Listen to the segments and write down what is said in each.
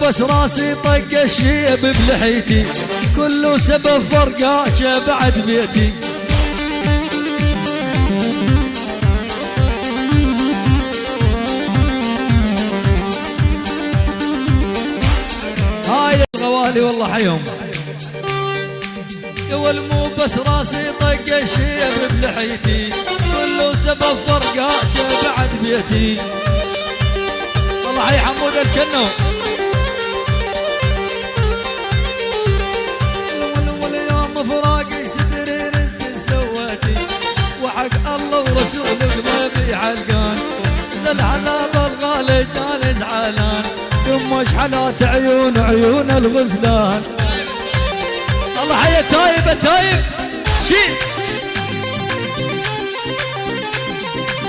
بس راسي طق الشيب بلحيتي، كله سبب فرقاتش بعد بيتي. هاي الغوالي والله حيهم. والمو بس راسي طق الشيب بلحيتي، كله سبب فرقاتش بعد بيتي. والله حي حمود الكنو. واليوم فراق ايش تدرين انت سويتي، وحق الله ورسولك ما بي حلقان. للحلال الغالي جاني زعلان، يمه شحلات عيون الغزلان. الله حي التايب التايب شيل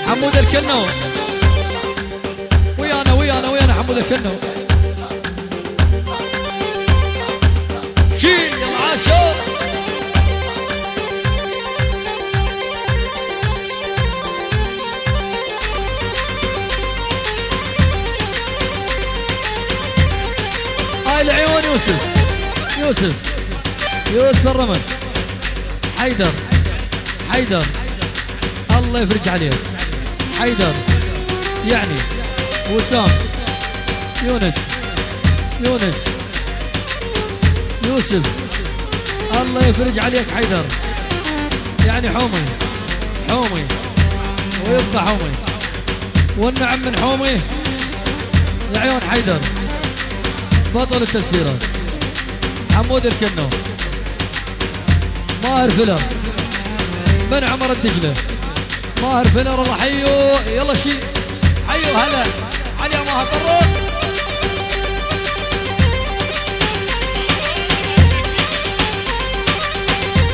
حمود الكنو. ويانا حمود الكنو. شيل يا العاشور. هاي العيون يوسف الرمل. حيدر الله يفرج عليه. حيدر يعني وسام يونس يوسف الله يفرج عليك. حيدر يعني حومي ويبقى حومي والنعم من حومي لعيون حيدر بطل التسفيرات. حمود الكنو ماهر فيلر بن عمر الدجله. ماهر فيلر الله حيو. يلا شيل حيو. هلا علي ماهر طرق.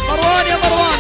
مروان يا مروان.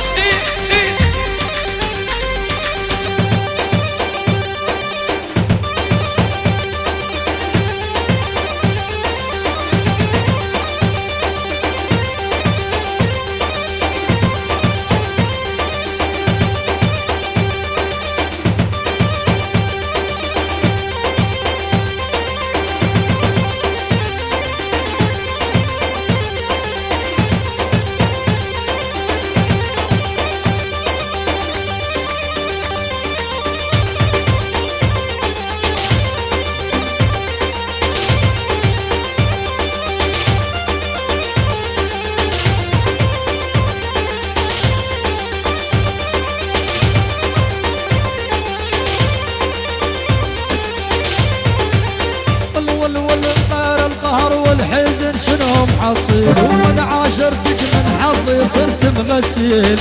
ومن عاشرتك من حظي صرت مغسل.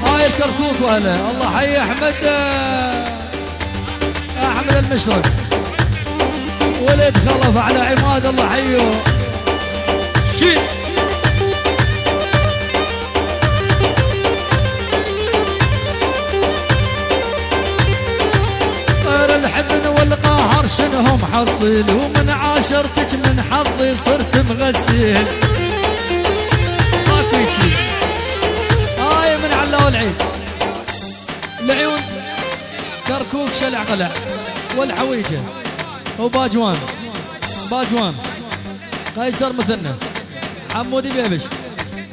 هاي الكركوك وهلا. الله حي احمد المشرق ولد خلف على عماد. الله حيو. شيل الحزن والقهر شنهم حصل، ومن عاشرتك من حظي صرت مغسل. ماكو شيء. هاي من علاو العيد. العيون كركوك شلع قلع والحويجه وباجوان قيصر مثنى حمودي بيبش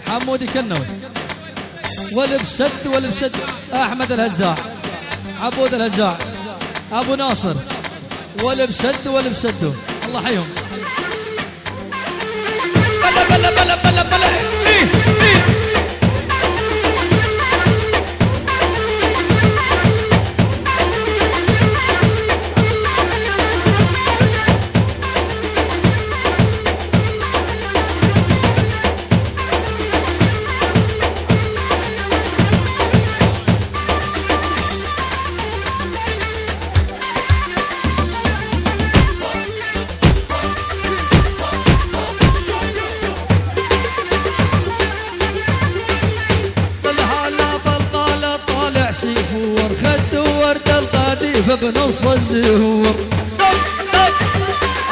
حمودي كنوي والبسد احمد الهزاع عبود الهزاع ابو ناصر والبسد الله حيهم. بلا إيه. سيفور خد ورد القديفة بنص الزهور.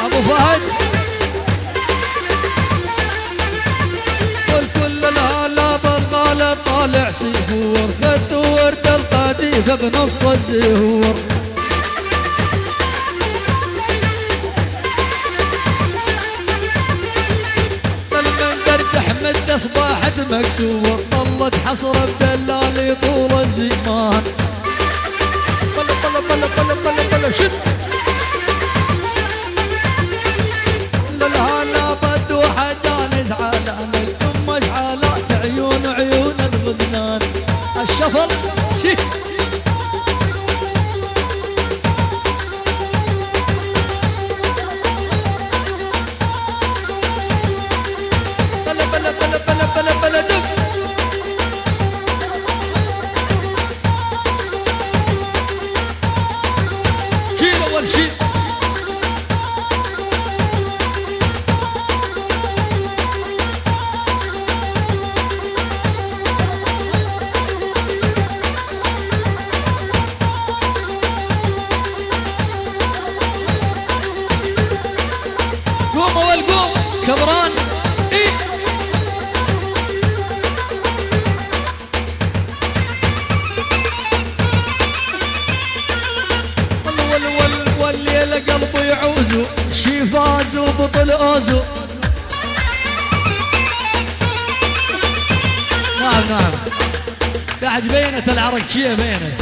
ابو فهد والكل الهلا بالغالة طالع سيفور خد ورد القديفة بنص الزهور. مد اصبحت مكسور طلت حصر بدلالي طول الزمان بلا شد للهلا بدو حجانز علان الام اشعالات عيون الغزلان الشفل شي بلا دق شيل اول شيء قوم اول قوم كبران ايه والليلة قلبه يعوزو شي فازو بطل اوزو نعم قاعد بينت العرقشية بينت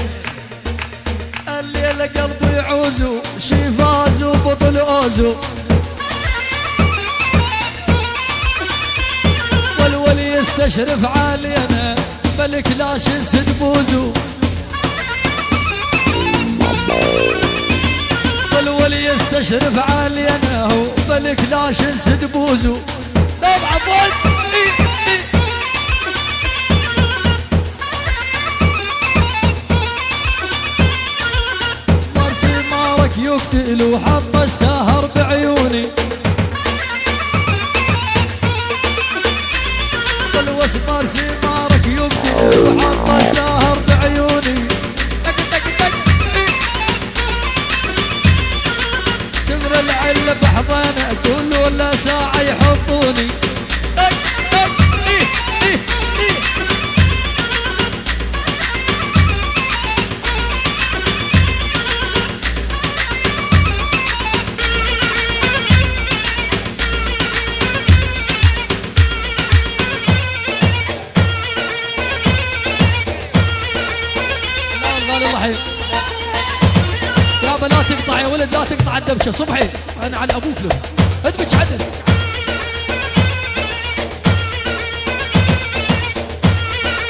الليلة قلبه يعوزو شي فازو بطل اوزو والولي يستشرف علينا بالكلاش نسد بوزو والولي يستشرف علينا بالكلاش نسد بوزو طبعا بول اسمر سمارك يقتل وحط السهر بعيوني واسمر سمارك يقتل وحط السهر بعيوني كبر العلة بحضانة كل ولا ساعة يحطوني يابا لا تقطع يا ولد لا تقطع الدبشه صبحي انا على ابوك له ادمج عدل